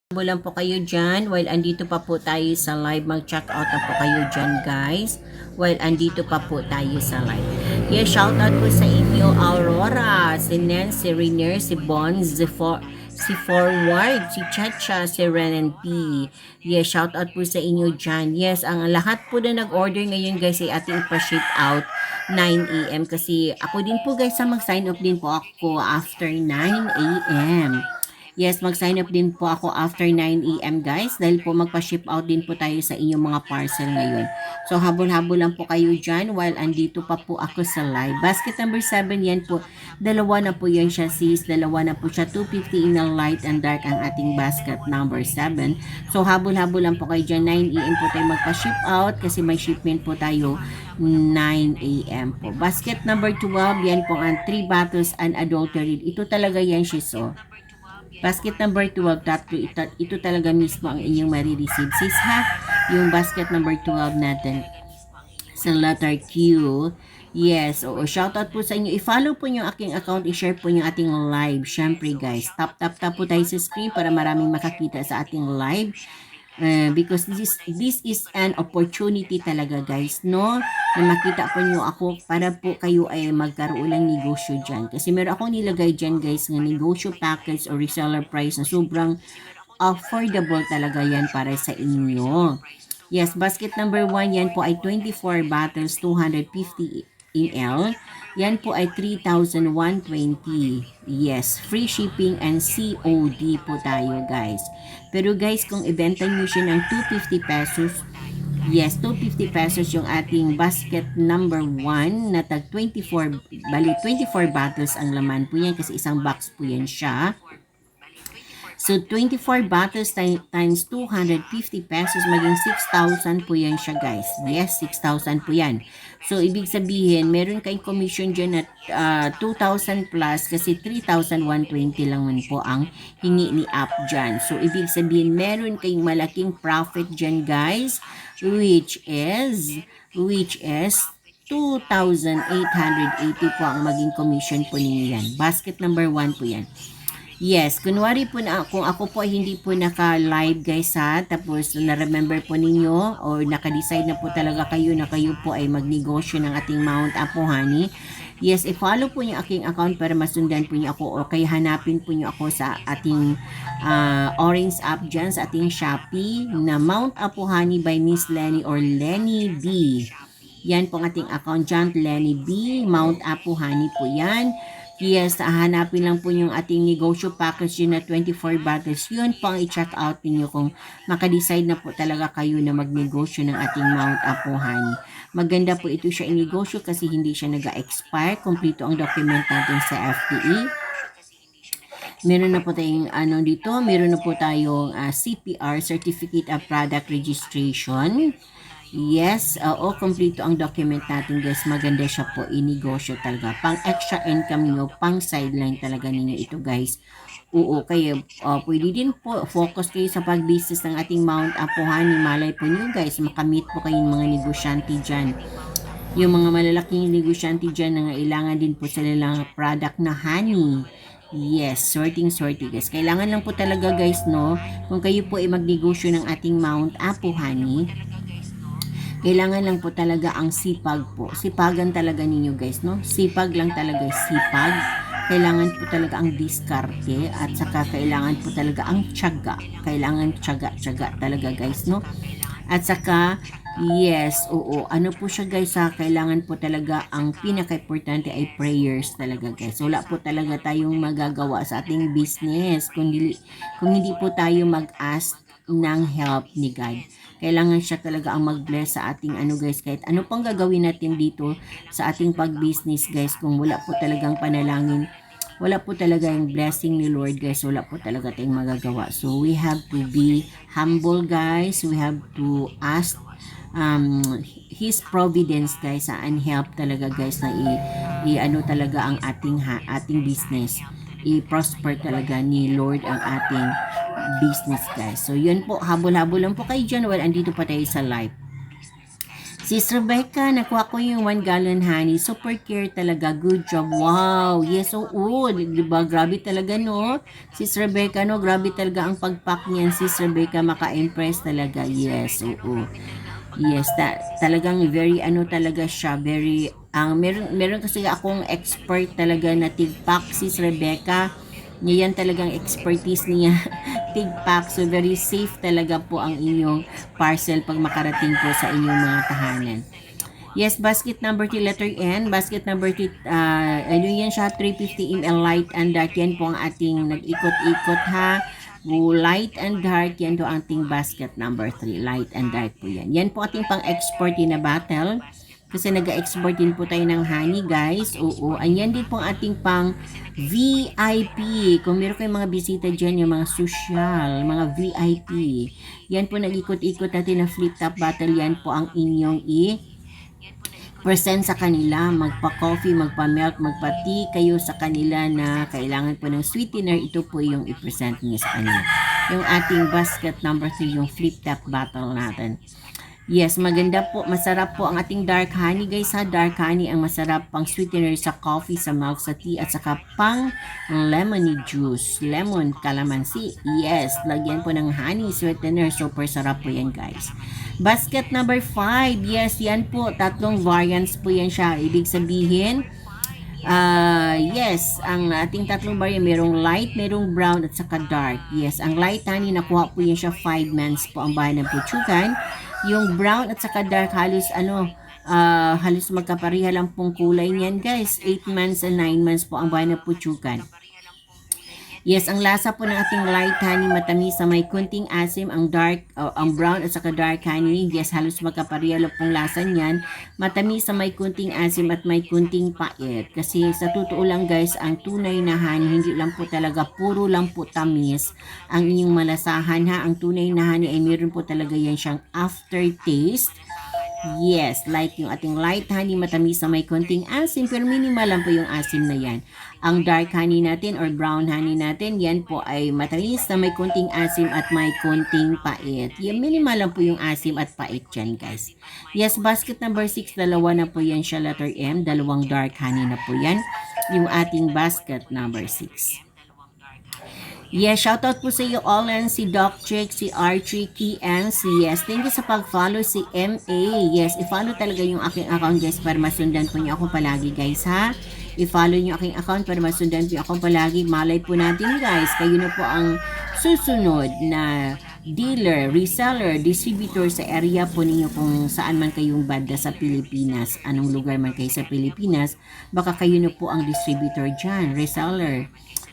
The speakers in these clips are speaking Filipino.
Mo lang po kayo dyan while andito pa po tayo sa live. Mag-check out na po kayo dyan guys while andito pa po tayo sa live. Yes, shout out po sa inyo Aurora, si Nen, si Rainier, si Bon, si Forward, si Chacha, si Renan P. Yes, shout out po sa inyo dyan. Yes, ang lahat po na nag-order ngayon guys ay ating pa-ship out 9 a.m. kasi ako din po guys sa mag-sign up din po ako after 9 a.m. Yes, mag-sign up din po ako after 9 a.m. guys dahil po magpa-ship out din po tayo sa inyong mga parcel ngayon. So habol-habol lang po kayo dyan while andito pa po ako sa live. Basket number 7 yan po. Dalawa na po yan siya sis. Dalawa na po siya. 250 in the light and dark ang ating basket number 7. So habol-habol lang po kayo dyan. 9 a.m. po tayo magpa-ship out kasi may shipment po tayo 9 a.m. po. Basket number 12 yan po ang 3 bottles unadulterated. Ito talaga yan sis oh. Basket number 12, ito talaga mismo ang inyong marireceive sis ha. Yung basket number 12 natin sa letter Q. Yes, oo. Shoutout po sa inyo. I-follow po yung aking account. I-share po yung ating live. Syempre guys, tap po tayo sa screen para maraming makakita sa ating live. Because this is an opportunity talaga guys, no? Na makita po nyo ako para po kayo ay magkaroon ng negosyo dyan. Kasi meron akong nilagay dyan guys ng negosyo package or reseller price na sobrang affordable talaga yan para sa inyo. Yes, basket number 1 yan po ay 24 bottles, 250 ml. Yan po ay 3,120. Yes, free shipping and COD po tayo guys. Pero guys, kung ibenta nyo siya ng 250 pesos, yes, 250 pesos yung ating basket number 1 na tag 24, bali 24 bottles ang laman po yan kasi isang box po yan siya. So, 24 bottles times 250 pesos, maging 6,000 po yan siya guys. Yes, 6,000 po yan. So, ibig sabihin, meron kayong commission dyan at 2,000 plus kasi 3,120 lang man po ang hingi ni app dyan. So, ibig sabihin, meron kayong malaking profit dyan guys, which is 2,880 po ang maging commission po ninyo yan. Basket number 1 po yan. Yes, kunwari po na kung ako po ay hindi po naka-live guys ha, tapos na-remember po ninyo or naka-decide na po talaga kayo na kayo po ay magnegosyo ng ating Mount Apo Honey. Yes, i-follow po niyo aking account para masundan po niyo ako o kaya hanapin po niyo ako sa ating orange app dyan, sa ating Shopee na Mount Apo Honey by Miss Lenny or Lenny B. Yan po ang ating account dyan, Lenny B, Mount Apo Honey po yan. Yes, hanapin lang po yung ating negosyo package yun na 24 bottles. Yun po ang i-check out niyo kung makadecide na po talaga kayo na magnegosyo ng ating Mount Apo Honey. Maganda po ito siya inegosyo kasi hindi siya nag-expire. Kompleto ang document natin sa FTE. Meron na po tayong dito, meron na po tayong CPR, Certificate of Product Registration. Yes, kompleto ang document natin guys. Maganda siya po, inegosyo talaga. Pang extra income nyo, pang sideline talaga ninyo ito guys. Oo, kaya pwede din po focus kayo sa pag-business ng ating Mount Apo Honey. Malay po nyo guys, makamit po kayong mga negosyante dyan. Yung mga malalaking negosyante dyan na kailangan din po sila lang product na honey. Yes, sorting guys. Kailangan lang po talaga guys, no? Kung kayo po ay magnegosyo ng ating Mount Apo Honey, kailangan lang po talaga ang sipag po. Sipagan talaga ninyo guys, no? Sipag lang talaga, sipag. Kailangan po talaga ang diskarte at saka kailangan po talaga ang tiyaga. Kailangan tiyaga talaga guys, no? At saka, yes, oo. Ano po siya guys ha? Kailangan po talaga ang pinaka-importante ay prayers talaga guys. Wala po talaga tayong magagawa sa ating business kung hindi po tayo mag-ask ng help ni God. Kailangan siya talaga ang mag-bless sa ating guys, kahit ano pang gagawin natin dito sa ating pag-business guys, kung wala po talagang panalangin, wala po talaga yung blessing ni Lord guys, wala po talaga tayong magagawa. So we have to be humble guys, we have to ask His providence guys and help talaga guys na talaga ang ating business, i-prosper talaga ni Lord ang ating business guys. So yun po, habol-habol lang po kayo dyan while andito pa tayo sa live. Sis Rebecca, nakuha ko yung 1 gallon honey. Super care talaga. Good job. Wow. Yes, oo. Diba? Grabe talaga, no? Sis Rebecca, no? Grabe talaga ang pag-pack niyan. Sis Rebecca, maka-impress talaga. Yes, oo. Yes, talagang very ano talaga siya. Very, meron kasi akong expert talaga na tig-pack, Sis Rebecca. Yan talagang expertise niya. Tig-pack. So, very safe talaga po ang inyong parcel pag makarating po sa inyong mga tahanan. Yes, basket number 2, letter N. Basket number 2, ano yan siya, 350 ml light and dark. Yan po ang ating nag-ikot-ikot ha. Light and dark, yan po ang ating basket number 3. Light and dark po yan. Yan po ating pang-export din na bottle. Kasi nag-export din po tayo ng honey, guys. Oo. Ayan din po ang ating pang VIP. Kung meron kayong mga bisita dyan, yung mga social, mga VIP. Yan po nag-ikot-ikot natin na flip-top bottle. Yan po ang inyong present sa kanila, magpa-coffee, magpa-milk, magpa-tea kayo sa kanila na kailangan po ng sweetener, ito po yung i-present niyo sa kanila. Yung ating basket number 3, yung flip-top bottle natin. Yes, maganda po, masarap po ang ating dark honey, guys ha. Dark honey ang masarap pang sweetener sa coffee, sa milk, sa tea, at saka pang lemony juice, lemon, calamansi. Yes, lagyan po ng honey sweetener, super sarap po yan, guys. Basket number 5, yes, yan po, 3 variants po yan siya. Ibig sabihin, yes, ang ating 3 variant, merong light, merong brown, at saka dark. Yes, ang light honey, nakuha po yan siya 5 months po ang bahay ng Puchugan. Yung brown at saka dark, halos halos magkapareha lang pong kulay niyan, guys. 8 months and 9 months po ang bahay ng Puchugan. Yes, ang lasa po ng ating light honey, matamis sa may kunting asim. Ang dark, ang brown at saka dark honey, yes, halos magkapareha lang pong lasa niyan. Matamis sa may kunting asim at may kunting pait. Kasi sa totoo lang, guys, ang tunay na honey, hindi lang po talaga puro lang po tamis ang inyong malasahan ha. Ang tunay na honey ay meron po talaga yan siyang aftertaste. Yes, like yung ating light honey, matamis na may konting asim, pero minimal lang po yung asim na yan. Ang dark honey natin or brown honey natin, yan po ay matamis na may konting asim at may konting pait. Yan, minimal lang po yung asim at pait yan, guys. Yes, basket number 6, dalawa na po yan siya, letter M, 2 dark honey na po yan, yung ating basket number 6. Yes, shoutout po sa iyo all and si Doc Chick, si Archie, Kian, si Yes. Thank you sa pag-follow si MA. Yes, i-follow talaga yung aking account, guys, para masundan po niyo ako palagi, guys, ha? I-follow niyo aking account para masundan po ako palagi. Malay po natin, guys, kayo na po ang susunod na dealer, reseller, distributor sa area po ninyo kung saan man kayong banda sa Pilipinas. Anong lugar man kayo sa Pilipinas, baka kayo na po ang distributor dyan, reseller,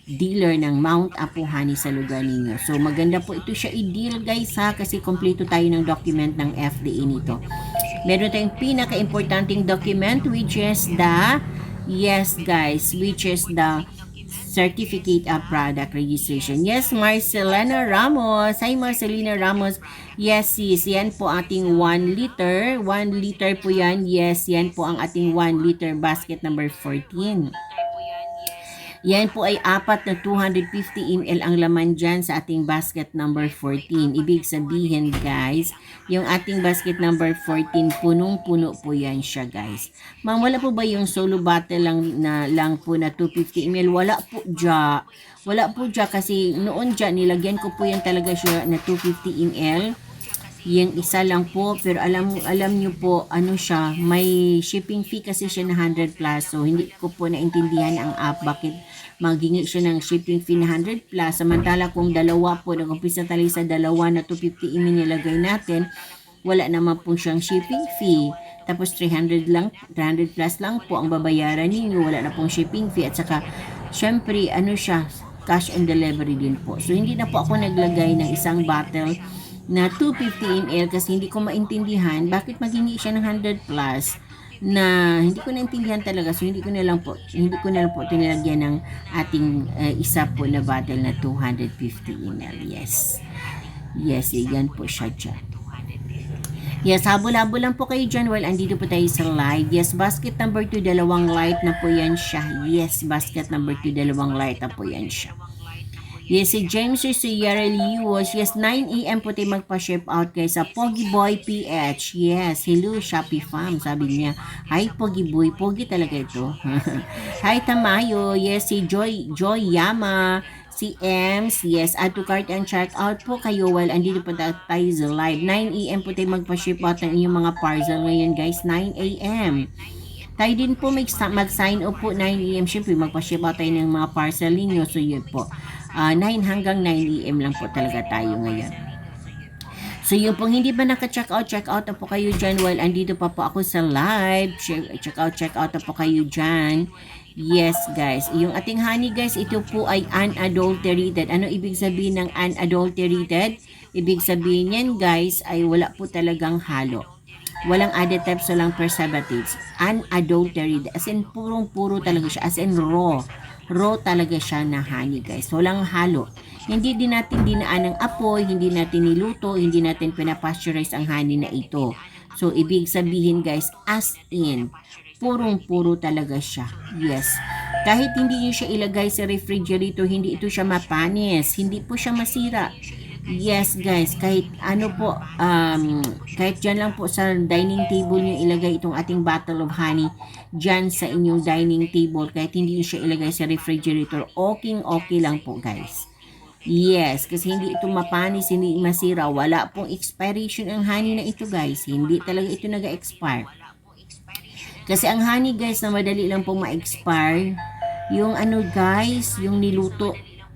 dealer ng Mount Apo Honey sa lugar ninyo. So maganda po ito siya i-deal, guys, ha, kasi kompleto tayo ng document ng FDA nito. Meron tayong pinaka-importanting document which is the, yes, guys, which is the Certificate of Product Registration. Yes, Marcelina Ramos. Hi, Marcelina Ramos. Yes, sis. Yan po ating 1 liter. 1 liter po yan. Yes, yan po ang ating 1 liter basket number 14. Yan po ay 4 na 250 ml ang laman dyan sa ating basket number 14. Ibig sabihin, guys, yung ating basket number 14, punong-puno po yan siya, guys. Ma'am, wala po ba yung solo bottle lang po na 250 ml? Wala po dyan. Wala po dyan kasi noon dyan, nilagyan ko po yan talaga siya na 250 ml. Yung isa lang po, pero alam nyo po, ano siya, may shipping fee kasi siya na 100 plus. So, hindi ko po naintindihan ang app, bakit maghingi siya ng shipping fee na 100 plus. Samantala kung dalawa po, nag-umpisa tayo sa dalawa na 250 nilagay natin, wala naman po siyang shipping fee. Tapos 300 plus lang po ang babayaran ninyo, wala na pong shipping fee. At saka, syempre, ano siya, cash on delivery din po. So, hindi na po ako naglagay ng isang bottle na 250 ml kasi hindi ko maintindihan bakit maghingi siya ng 100 plus na hindi ko naintindihan talaga. So hindi ko na lang po tinilagyan ng ating isa po na bottle na 250 ml. Yes, yan po siya dyan. Yes, habol-habol lang po kayo dyan while andito po tayo sa live. Yes, basket number 2, 2 light na po yan siya. Yes, basket number 2, 2 light na po yan siya. Yes, si James si Yareli was, yes, 9 a.m. po tayo magpa-ship out guys sa Pogi Boy PH. Yes, hello Shopee Fam, sabi niya. Hi Pogi Boy, Pogi talaga ito. Hi Tamayo, yes, si Joy Yama, si Ems, yes, add to cart and check out po kayo while andito po tayo sa live. 9 a.m. po tayo magpa-ship out ng inyong mga parcel ngayon guys, 9 a.m. Tayo din po mag-sign up po 9 a.m. Siyempre magpa-ship out tayo ng mga parcel ninyo. So yun po. 9 hanggang 9 a.m. lang po talaga tayo ngayon. So yung pong hindi ba naka-check out na po kayo dyan while andito pa po ako sa live. Check out na po kayo dyan. Yes guys, yung ating honey guys, ito po ay unadulterated. Ano ibig sabihin ng unadulterated? Ibig sabihin yan guys ay wala po talagang halo. Walang additives, walang preservatives. Unadulterated. As in, purong-puro talaga siya. As in, raw. Raw talaga siya na honey, guys. Walang halo. Hindi din natin dinaan ng apoy, hindi natin niluto, hindi natin pinapasteurize ang honey na ito. So, ibig sabihin, guys, as in, purong-puro talaga siya. Yes. Kahit hindi nyo siya ilagay sa refrigerator, hindi ito siya mapanis. Hindi po siya masira. Yes guys, kahit ano po, kahit dyan lang po sa dining table nyo ilagay itong ating bottle of honey dyan sa inyong dining table, kahit hindi nyo siya ilagay sa refrigerator, okay lang po guys. Yes, kasi hindi ito mapanis, hindi masira, wala pong expiration ang honey na ito guys, hindi talaga ito nag-expire. Kasi ang honey guys na madali lang pong ma-expire, yung ano guys, yung niluto,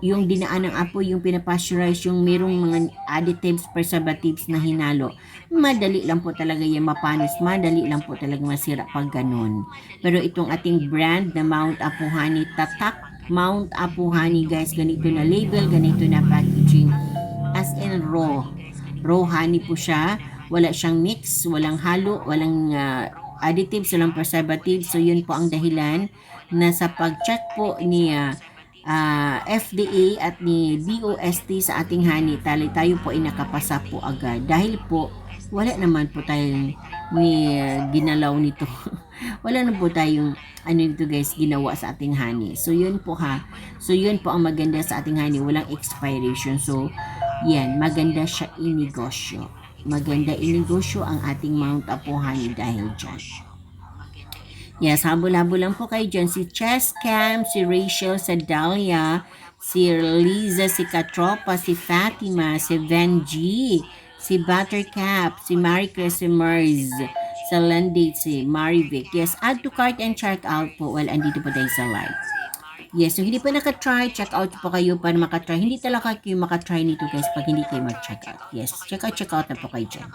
yung dinaan ng apoy, yung pinapasteurize, yung merong mga additives, preservatives na hinalo, madali lang po talaga yung mapanis, madali lang po talaga masira pag ganun. Pero itong ating brand na Mount Apo Honey, tatak Mount Apo Honey guys, ganito na label, ganito na packaging, as in raw honey po siya, wala siyang mix, walang halo, walang additives, walang preservatives. So yun po ang dahilan na sa pag-check po ni FDA at ni DOST sa ating honey, tayo po ay nakapasa po agad dahil po wala naman po tayong ginalaw nito. Wala na po tayong ano nito guys, ginawa sa ating honey. So yun po ha. So yun po ang maganda sa ating honey, walang expiration. So yan, maganda siya inegosyo. Maganda inegosyo ang ating Mount Apo Honey dahil dyan. Yes, habol-habol lang po kayo dyan. Si Chess Cam, si Rachel, si Dahlia, si Liza, si Katropa, si Fatima, si Venji, si Buttercup, si Maricruz, si Mers, sa Landate, si Marivic. Yes, add to cart and check out po while andito po tayo sa live. Yes, so hindi pa nakatry, check out po kayo para makatry. Hindi talaga kayo makatry nito guys pag hindi kayo mag-check out. Yes, check out na po kayo dyan.